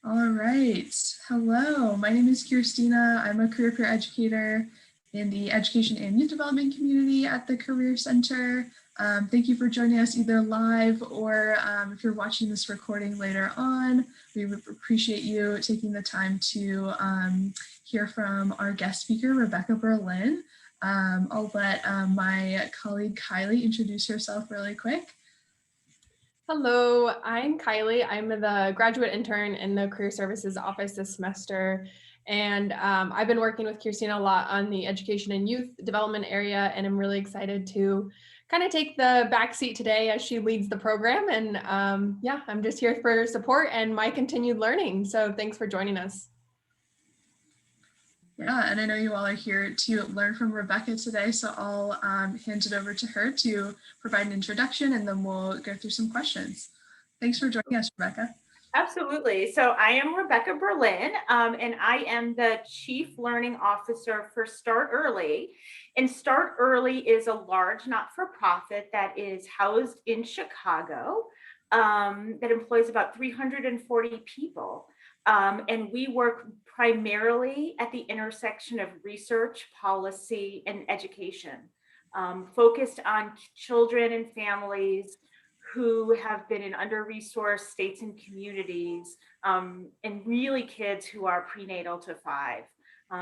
All right. Hello, my name is Kirstina. I'm a career educator in the education and youth development community at the Career Center. Thank you for joining us either live or if you're watching this recording later on. We would appreciate you taking the time to hear from our guest speaker, Rebecca Berlin. I'll let my colleague Kylie introduce herself really quick. Hello, I'm Kylie. I'm the graduate intern in the Career Services Office this semester. And I've been working with Kirstina a lot on the education and youth development area, and I'm really excited to kind of take the back seat today as she leads the program. And yeah, I'm just here for support and my continued learning. So thanks for joining us. Yeah, and I know you all are here to learn from Rebecca today, so I'll hand it over to her to provide an introduction and then we'll go through some questions. Thanks for joining us, Rebecca. Absolutely. So I am Rebecca Berlin, and I am the Chief Learning Officer for Start Early. And Start Early is a large not-for-profit that is housed in Chicago that employs about 340 people. And we work primarily at the intersection of research, policy, and education, focused on children and families who have been in under-resourced states and communities, and really kids who are prenatal to 5.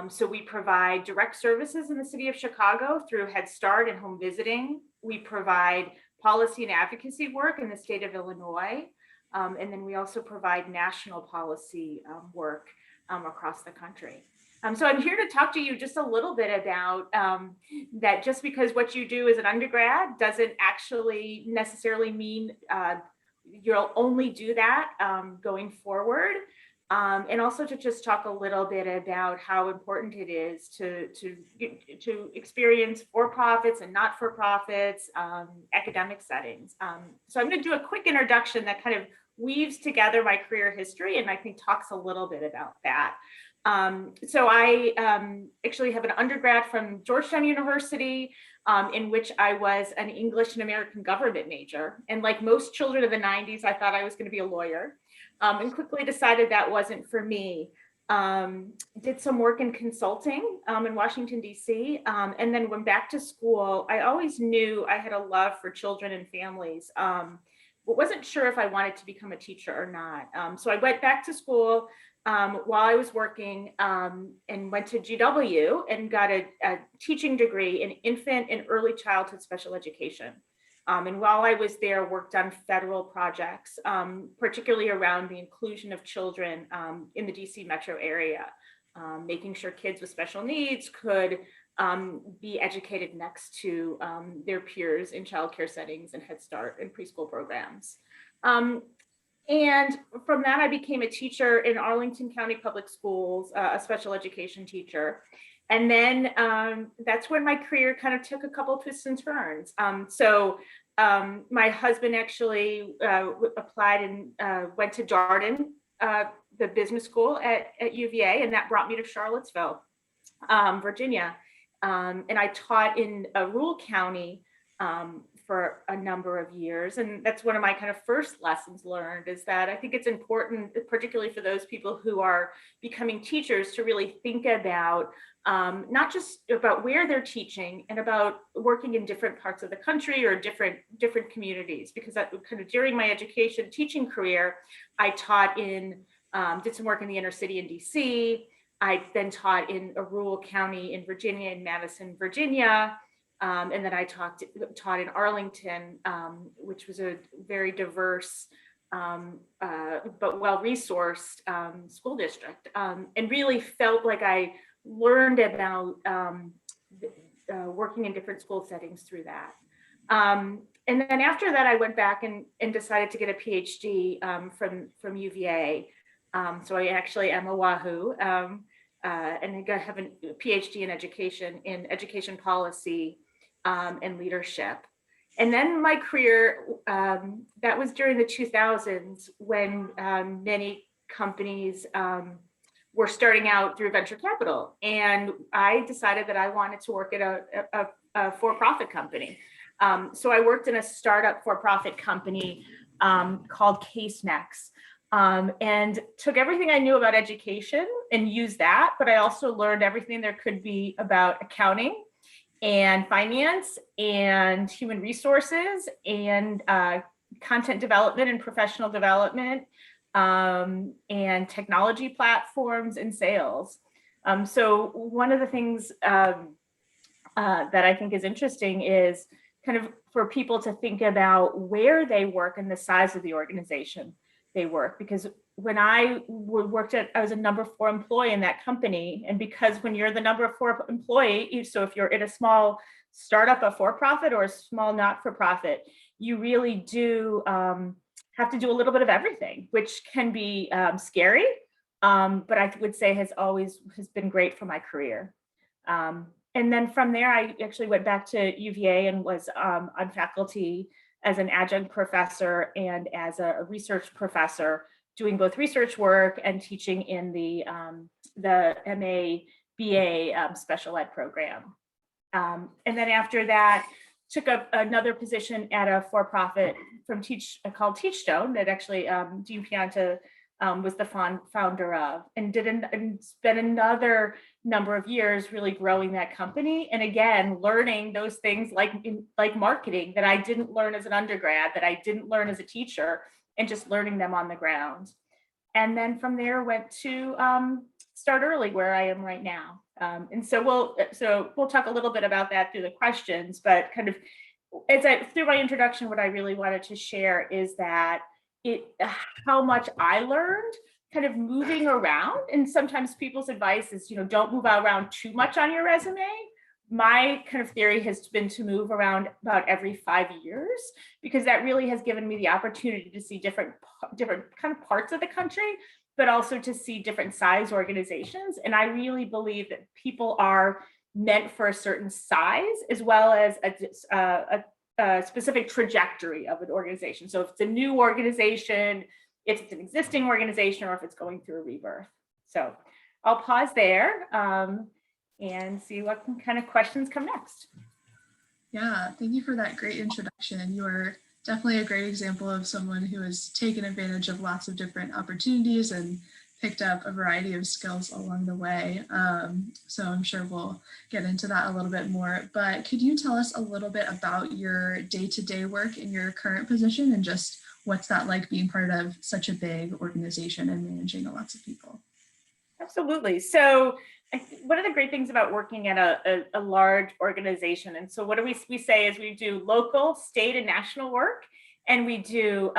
So we provide direct services in the city of Chicago through Head Start and home visiting. We provide policy and advocacy work in the state of Illinois. And then we also provide national policy work across the country. So I'm here to talk to you just a little bit about that. Just because what you do as an undergrad doesn't actually necessarily mean you'll only do that going forward. And also to just talk a little bit about how important it is to experience for-profits and not-for-profits academic settings. So I'm going to do a quick introduction that kind of weaves together my career history and I think talks a little bit about that. So I actually have an undergrad from Georgetown University, in which I was an English and American government major. And like most children of the 90s, I thought I was going to be a lawyer, and quickly decided that wasn't for me. Did some work in consulting in Washington, D.C., and then went back to school. I always knew I had a love for children and families, but wasn't sure if I wanted to become a teacher or not. So I went back to school while I was working, and went to GW and got a teaching degree in infant and early childhood special education. And while I was there, worked on federal projects, particularly around the inclusion of children in the DC metro area, making sure kids with special needs could be educated next to their peers in childcare settings and Head Start and preschool programs. And from that, I became a teacher in Arlington County Public Schools, a special education teacher. And then that's when my career kind of took a couple twists and turns. So my husband actually applied and went to Darden, the business school at UVA, and that brought me to Charlottesville, Virginia. And I taught in a rural county for a number of years. And that's one of my kind of first lessons learned, is that I think it's important, particularly for those people who are becoming teachers, to really think about not just about where they're teaching and about working in different parts of the country or different communities, because that kind of during my education teaching career, I taught in, did some work in the inner city in DC. I then taught in a rural county in Virginia, in Madison, Virginia. And then I taught in Arlington, which was a very diverse but well-resourced school district, and really felt like I learned about working in different school settings through that. And then after that, I went back and decided to get a Ph.D. from UVA. So I actually am a Wahoo, and I have a Ph.D. in education policy and leadership. And then my career, that was during the 2000s when many companies were starting out through venture capital. And I decided that I wanted to work at a for-profit company. So I worked in a startup for-profit company called CaseNext. and took everything I knew about education and used that, but I also learned everything there could be about accounting and finance and human resources and content development and professional development and technology platforms and sales. So one of the things that I think is interesting is kind of for people to think about where they work and the size of the organization they work. Because when I I was a number 4 employee in that company. And because when you're the number 4 employee, so if you're in a small startup, a for-profit or a small not-for-profit, you really do have to do a little bit of everything, which can be scary. But I would say has been great for my career. And then from there, I actually went back to UVA and was on faculty as an adjunct professor and as a research professor, doing both research work and teaching in the MA BA special ed program. And then after that, took up another position at a for-profit called Teachstone that actually Dean Pianta was the founder of, and spent another number of years really growing that company. And again, learning those things like marketing that I didn't learn as an undergrad, that I didn't learn as a teacher, and just learning them on the ground. And then from there went to Start Early, where I am right now. And so we'll talk a little bit about that through the questions, but kind of through my introduction, what I really wanted to share is that how much I learned kind of moving around. And sometimes people's advice is, don't move around too much on your resume. My kind of theory has been to move around about every 5 years, because that really has given me the opportunity to see different kind of parts of the country, but also to see different size organizations. And I really believe that people are meant for a certain size, as well as a specific trajectory of an organization. So if it's a new organization, if it's an existing organization, or if it's going through a rebirth. So I'll pause there and see what kind of questions come next. Yeah, thank you for that great introduction. You are definitely a great example of someone who has taken advantage of lots of different opportunities and picked up a variety of skills along the way. So I'm sure we'll get into that a little bit more, but could you tell us a little bit about your day-to-day work in your current position, and just what's that like being part of such a big organization and managing lots of people? Absolutely. So one of the great things about working at a large organization, and so what do we say is we do local, state, and national work, and we do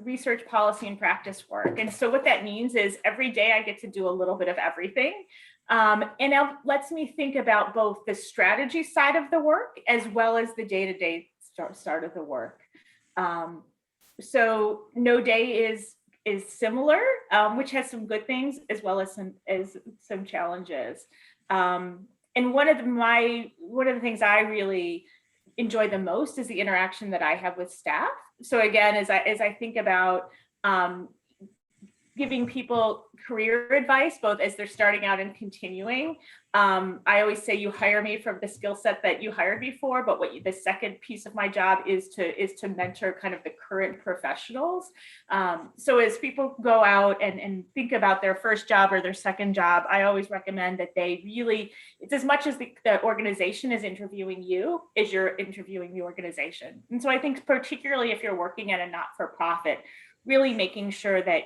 research, policy, and practice work. And so what that means is every day I get to do a little bit of everything. And it lets me think about both the strategy side of the work as well as the day-to-day start of the work. So no day is similar, which has some good things as well as some challenges. And one of the things I really enjoy the most is the interaction that I have with staff. So again, as I think about giving people career advice, both as they're starting out and continuing, I always say you hire me for the skill set that you hired me for, but the second piece of my job is to mentor kind of the current professionals. So as people go out and think about their first job or their second job, I always recommend that it's as much as the organization is interviewing you as you're interviewing the organization. And so I think particularly if you're working at a not-for-profit, really making sure that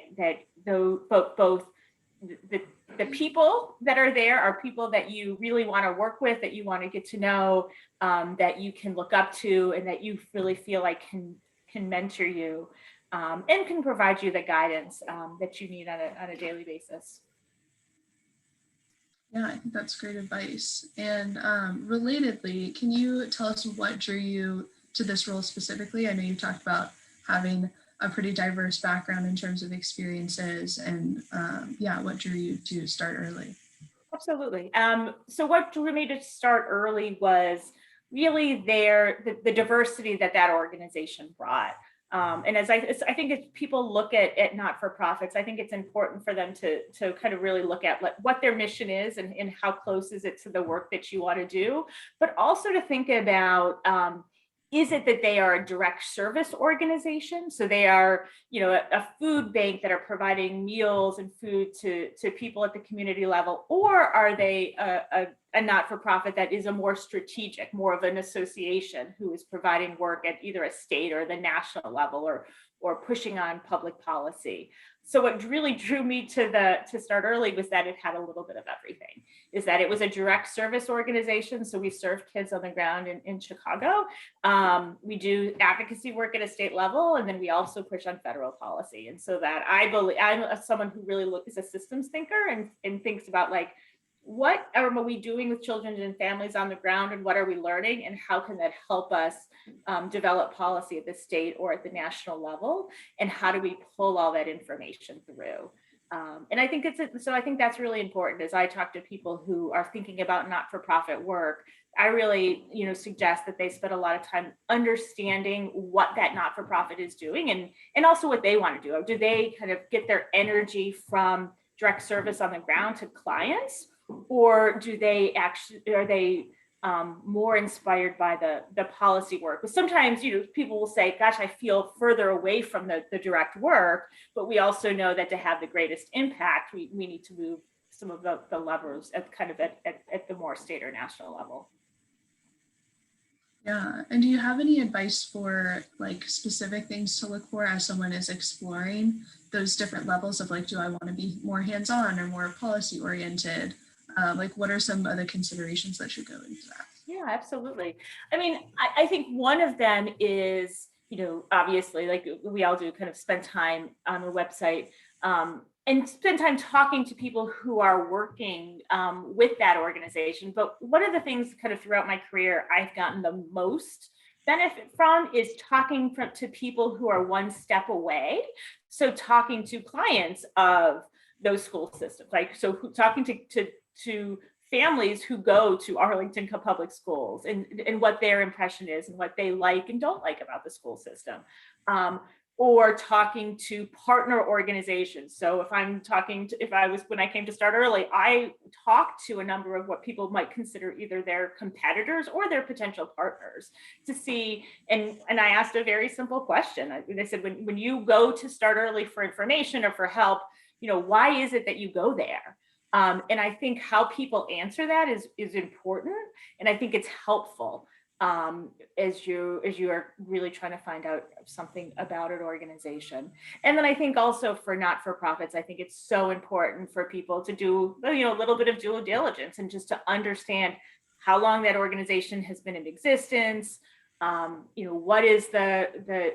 both the people that are there are people that you really want to work with, that you want to get to know, that you can look up to, and that you really feel like can mentor you and can provide you the guidance that you need on a daily basis. Yeah, I think that's great advice. And relatedly, can you tell us what drew you to this role specifically? I know you talked about having a pretty diverse background in terms of experiences, and what drew you to Start Early? Absolutely. So what drew me to Start Early was really the diversity that organization brought. And as I think if people look at not-for-profits, I think it's important for them to kind of really look at what their mission is and how close is it to the work that you want to do, but also to think about is it that they are a direct service organization? So they are, a food bank that are providing meals and food to people at the community level, or are they a not-for-profit that is a more strategic, more of an association who is providing work at either a state or the national level, or pushing on public policy? So what really drew me to Start Early was that it had a little bit of everything. Is that it was a direct service organization. So we serve kids on the ground in Chicago. We do advocacy work at a state level, and then we also push on federal policy. And so that I'm someone who really is a systems thinker and thinks about like, what are we doing with children and families on the ground, and what are we learning, and how can that help us develop policy at the state or at the national level, and how do we pull all that information through? And I think I think that's really important. As I talk to people who are thinking about not-for-profit work, I really, suggest that they spend a lot of time understanding what that not-for-profit is doing, and also what they want to do. Do they kind of get their energy from direct service on the ground to clients, or are they more inspired by the policy work? But sometimes, people will say, gosh, I feel further away from the direct work, but we also know that to have the greatest impact, we need to move some of the levers at the more state or national level. Yeah. And do you have any advice for like specific things to look for as someone is exploring those different levels of like, do I want to be more hands-on or more policy oriented? Like, what are some other considerations that should go into that? Yeah, absolutely. I mean, I think one of them is, obviously, like we all do, kind of spend time on the website and spend time talking to people who are working with that organization. But one of the things kind of throughout my career I've gotten the most benefit from is talking to people who are one step away. So talking to clients of those school systems, like talking to families who go to Arlington Public Schools and what their impression is and what they like and don't like about the school system. Or talking to partner organizations. So when I came to Start Early, I talked to a number of what people might consider either their competitors or their potential partners to see, and I asked a very simple question. I said, when you go to Start Early for information or for help, why is it that you go there? And I think how people answer that is important, and I think it's helpful as you are really trying to find out something about an organization. And then I think also for not-for-profits, I think it's so important for people to do a little bit of due diligence and just to understand how long that organization has been in existence. What is the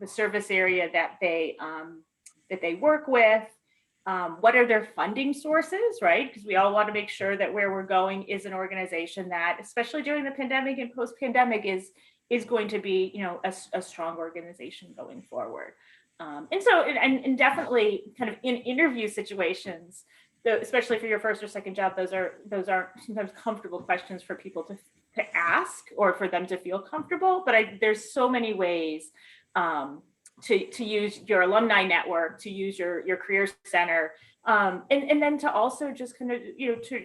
service area that they work with. What are their funding sources, right? Because we all want to make sure that where we're going is an organization that, especially during the pandemic and post-pandemic, is going to be, a strong organization going forward. And definitely kind of in interview situations, especially for your first or second job, those are sometimes comfortable questions for people to ask or for them to feel comfortable. But there's so many ways to use your alumni network, to use your career center, and then to also just kind of,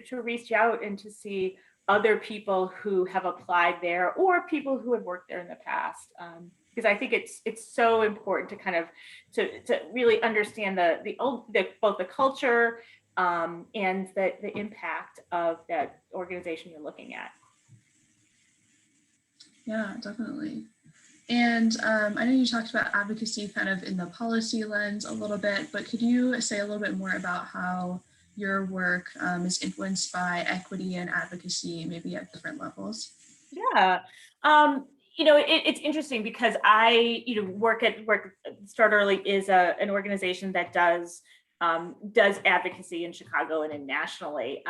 to reach out and to see other people who have applied there or people who have worked there in the past. Because I think it's so important to kind of to really understand both the culture and the impact of that organization you're looking at. Yeah, definitely. And I know you talked about advocacy kind of in the policy lens a little bit, but could you say a little bit more about how your work is influenced by equity and advocacy, maybe at different levels? Yeah. It's interesting because I, work Start Early is an organization that does advocacy in Chicago and nationally.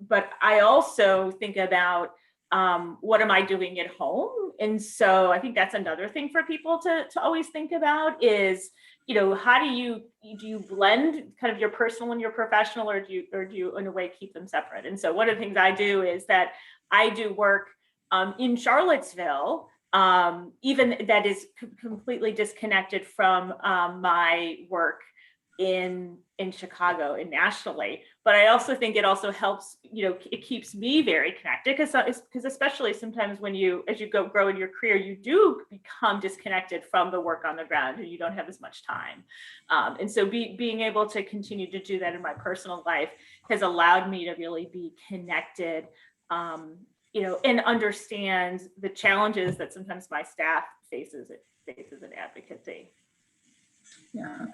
But I also think about what am I doing at home? And so I think that's another thing for people to always think about is, how do you blend kind of your personal and your professional, or do you in a way keep them separate? And so one of the things I do is that I do work in Charlottesville, even that is completely disconnected from my work in Chicago and nationally. But I also think it also helps, it keeps me very connected because especially sometimes when as you grow in your career, you do become disconnected from the work on the ground and you don't have as much time. And so being able to continue to do that in my personal life has allowed me to really be connected, and understand the challenges that sometimes my staff faces in advocacy. Yeah.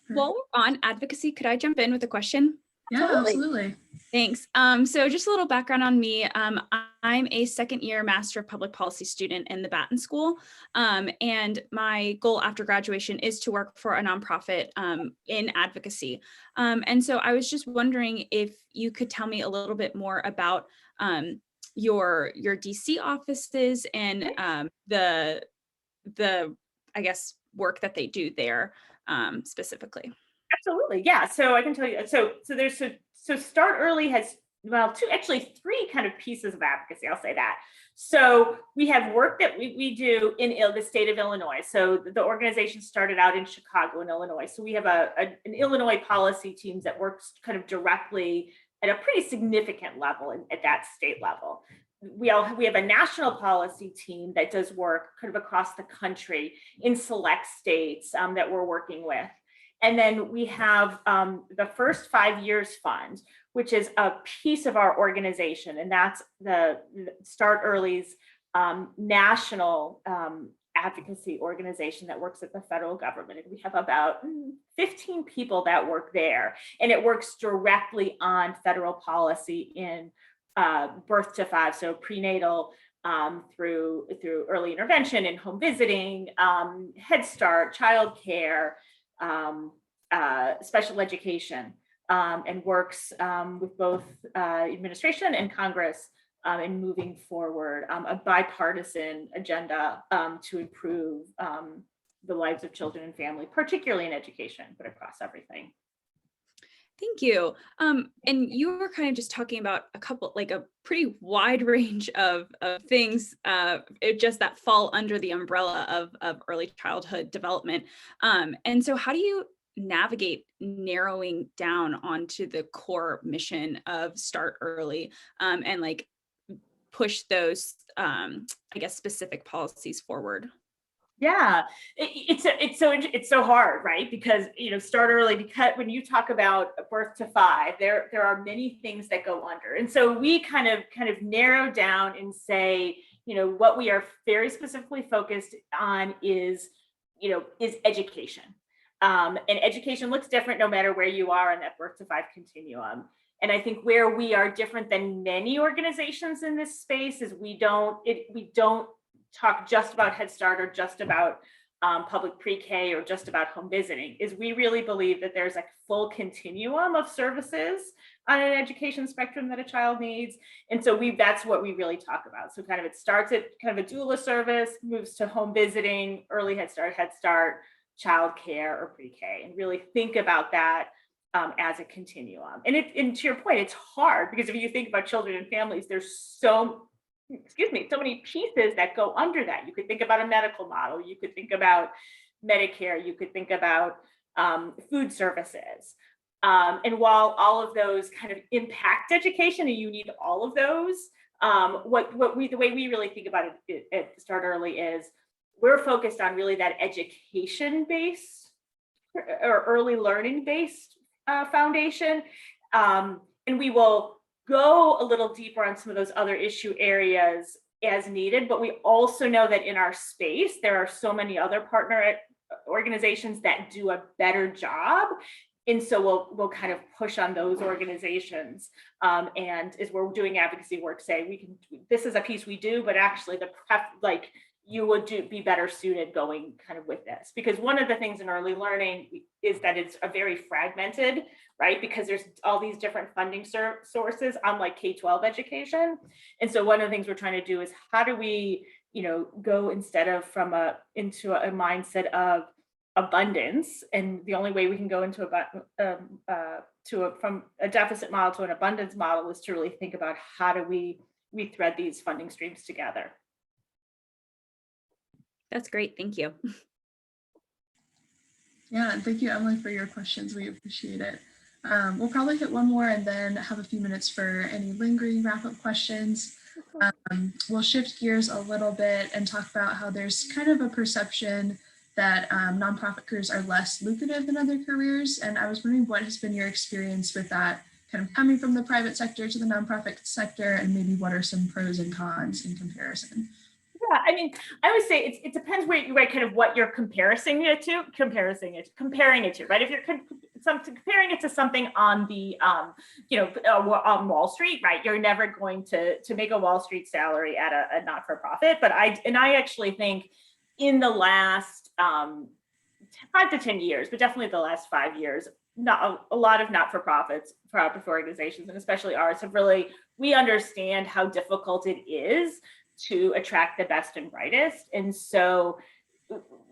While we're on advocacy, could I jump in with a question? Yeah, absolutely. Thanks. So just a little background on me. I'm a second-year Master of Public Policy student in the Batten School. And my goal after graduation is to work for a nonprofit in advocacy. And so I was just wondering if you could tell me a little bit more about your DC offices and the I guess work that they do there specifically. Absolutely, yeah. So I can tell you. So Start Early has three kind of pieces of advocacy. I'll say that. So we have work that we do in the state of Illinois. So the organization started out in Chicago in Illinois. So we have an Illinois policy team that works kind of directly at a pretty significant level at that state level. We have a national policy team that does work kind of across the country in select states that we're working with. And then we have the First 5 Years Fund, which is a piece of our organization. And that's the Start Early's national advocacy organization that works at the federal government. And we have about 15 people that work there. And it works directly on federal policy in birth to 5, so prenatal through early intervention and home visiting, Head Start, childcare, special education, and works with both administration and Congress in moving forward a bipartisan agenda to improve the lives of children and family, particularly in education, but across everything. Thank you. And you were kind of just talking about a pretty wide range of things just that fall under the umbrella of early childhood development. And so how do you navigate narrowing down onto the core mission of Start Early and push those, I guess, specific policies forward? Yeah, it's so hard, right? Because Start Early, because when you talk about birth to 5, there are many things that go under, and so we kind of narrow down and say, what we are very specifically focused on is education, and education looks different no matter where you are in that birth to 5 continuum. And I think where we are different than many organizations in this space is we don't talk just about Head Start or just about public pre-K or just about home visiting. Is we really believe that there's a full continuum of services on an education spectrum that a child needs. And so that's what we really talk about. So it starts at kind of a doula service, moves to home visiting, early Head Start, childcare, or pre-K, and really think about that as a continuum. And to your point, it's hard because if you think about children and families, there's so many pieces that go under that. You could think about a medical model, you could think about Medicare, you could think about food services. And while all of those kind of impact education and you need all of those, the way we really think about it at Start Early is we're focused on really that education-based or early learning-based foundation. And we will go a little deeper on some of those other issue areas as needed, but we also know that in our space, there are so many other partner organizations that do a better job. And so we'll kind of push on those organizations. And as we're doing advocacy work, say this is a piece we do, but actually you would be better suited going kind of with this. Because one of the things in early learning is that it's a very fragmented, right? Because there's all these different funding sources, unlike K-12 education. And so one of the things we're trying to do is how do we, go instead of into a mindset of abundance, and the only way we can go into from a deficit model to an abundance model is to really think about how do we thread these funding streams together. That's great. Thank you. Yeah, and thank you, Emily, for your questions. We appreciate it. We'll probably hit one more and then have a few minutes for any lingering wrap-up questions. We'll shift gears a little bit and talk about how there's kind of a perception that nonprofit careers are less lucrative than other careers. And I was wondering what has been your experience with that, kind of coming from the private sector to the nonprofit sector, and maybe what are some pros and cons in comparison? Yeah, I mean, I would say it depends where you, right, kind of what you're comparing it to, right? If you're comparing it to something on the, on Wall Street, right? You're never going to make a Wall Street salary at a not-for-profit. But I actually think in the last 5 to 10 years, but definitely the last 5 years, a lot of not-for-profits, for organizations, and especially ours, have really, we understand how difficult it is to attract the best and brightest. And so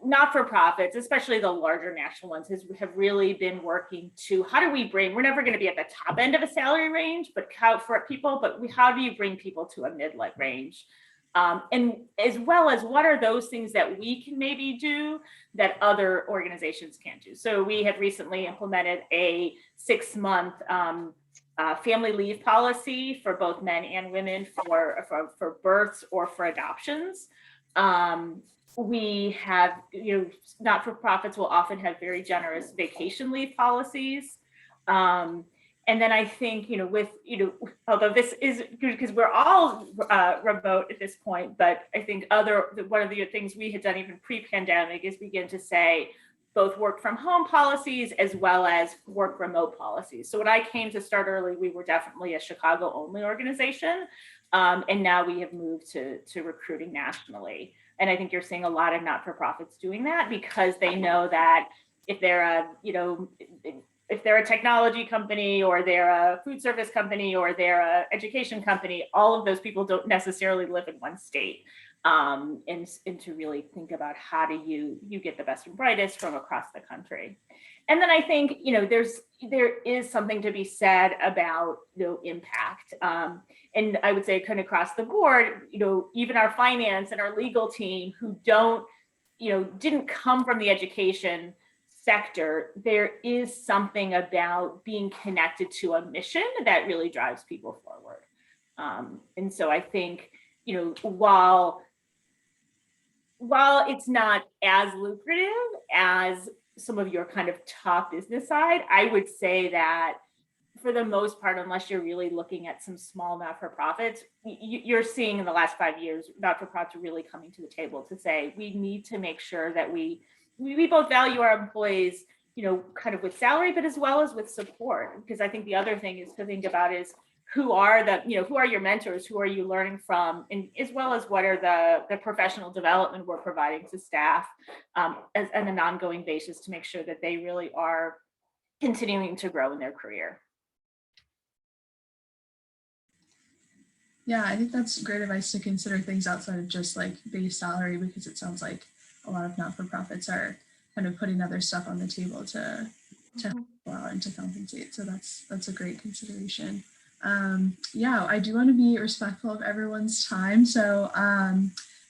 not-for-profits, especially the larger national ones, have really been working to, how do we bring, we're never going to be at the top end of a salary range, but how do you bring people to a mid-level range? And as well as what are those things that we can maybe do that other organizations can't do? So we have recently implemented a 6-month family leave policy for both men and women for births or for adoptions. We have, not-for-profits will often have very generous vacation leave policies. And then I think, although this is good because we're all remote at this point, but I think one of the things we had done even pre-pandemic is begin to say both work from home policies as well as work remote policies. So when I came to Start Early, we were definitely a Chicago only organization. And now we have moved to recruiting nationally. And I think you're seeing a lot of not-for-profits doing that because they know that if they're a technology company or they're a food service company or they're a education company, all of those people don't necessarily live in one state. And to really think about how do you get the best and brightest from across the country. And then I think, there is something to be said about, impact. And I would say kind of across the board, even our finance and our legal team who didn't come from the education sector, there is something about being connected to a mission that really drives people forward. And so I think, while it's not as lucrative as some of your kind of top business side, I would say that for the most part, unless you're really looking at some small not-for-profits, you're seeing in the last 5 years, not-for-profits are really coming to the table to say, we need to make sure that we both value our employees, kind of with salary, but as well as with support. Because I think the other thing is to think about is who are your mentors, who are you learning from, and as well as what are the professional development we're providing to staff on an ongoing basis to make sure that they really are continuing to grow in their career. Yeah, I think that's great advice to consider things outside of just like base salary, because it sounds like a lot of not-for-profits are kind of putting other stuff on the table to allow and to compensate. So that's a great consideration. Yeah, I do want to be respectful of everyone's time. So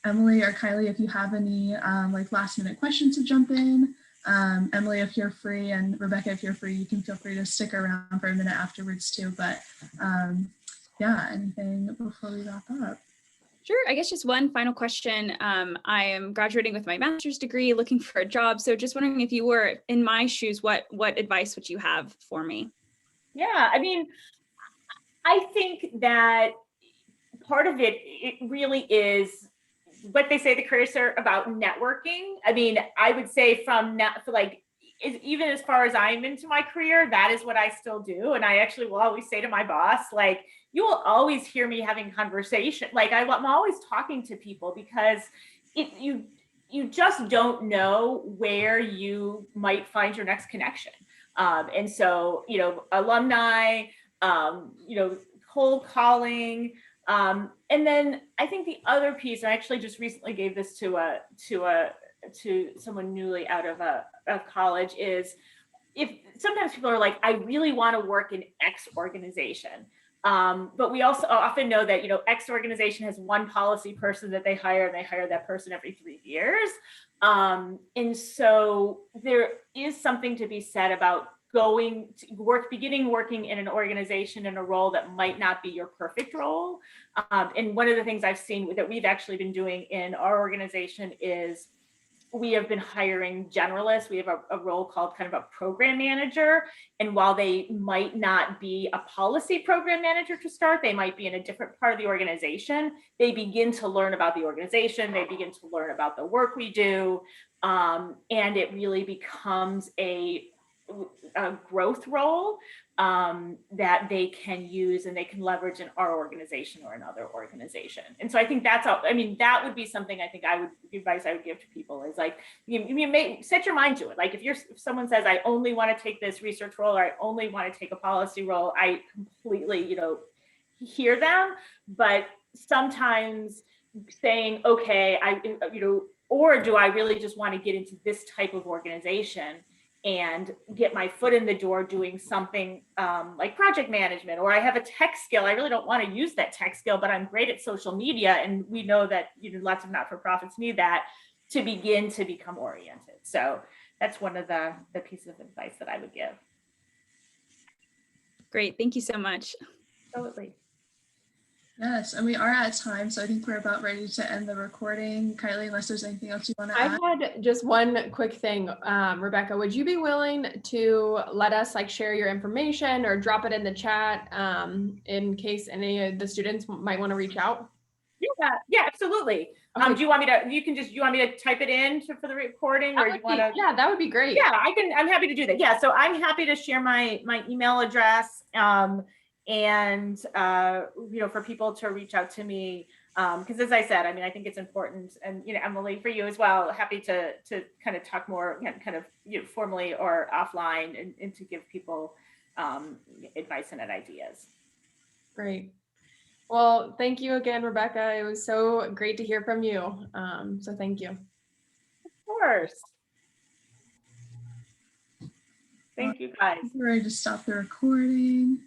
Emily or Kylie, if you have any like last minute questions to jump in, Emily, if you're free, and Rebecca, if you're free, you can feel free to stick around for a minute afterwards too. But yeah, anything before we wrap up? Sure. I guess just one final question. I am graduating with my master's degree, looking for a job. So just wondering, if you were in my shoes, what advice would you have for me? Yeah, I mean, I think that part of it really is what they say the careers are about networking. I mean, I would say even as far as I'm into my career, that is what I still do. And I actually will always say to my boss, like, you will always hear me having conversation. Like I'm always talking to people because you just don't know where you might find your next connection. And so, alumni, cold calling. And then I think the other piece, I actually just recently gave this to someone newly out of college, is if sometimes people are like, I really want to work in X organization, But we also often know that, X organization has one policy person that they hire, and they hire that person every 3 years. And so there is something to be said about beginning working in an organization in a role that might not be your perfect role. And one of the things I've seen that we've actually been doing in our organization is we have been hiring generalists. We have a role called kind of a program manager. And while they might not be a policy program manager to start, they might be in a different part of the organization. They begin to learn about the organization. They begin to learn about the work we do. And it really becomes a growth role that they can use and they can leverage in our organization or another organization. And so I think that would be something advice I would give to people is like, you may set your mind to it. Like if someone says, I only want to take this research role, or I only want to take a policy role, I completely, hear them. But sometimes saying, okay, or do I really just want to get into this type of organization and get my foot in the door doing something like project management, or I have a tech skill. I really don't want to use that tech skill, but I'm great at social media. And we know that lots of not-for-profits need that to begin to become oriented. So that's one of the pieces of advice that I would give. Great, thank you so much. Absolutely. Yes, and we are at time, so I think we're about ready to end the recording. Kylie, unless there's anything else you want to add? I had just one quick thing. Rebecca, would you be willing to let us share your information or drop it in the chat in case any of the students might want to reach out? Yeah, absolutely. Okay. Do you want me to type it in for the recording, or you want to? Yeah, that would be great. Yeah, I'm happy to do that. Yeah, so I'm happy to share my email address. And for people to reach out to me, because as I said, I think it's important, and Emily, for you as well, happy to kind of talk more kind of formally or offline, and to give people advice and ideas. Great. Well, thank you again, Rebecca. It was so great to hear from you. So thank you. Of course. Thank you, guys. We're ready to stop the recording.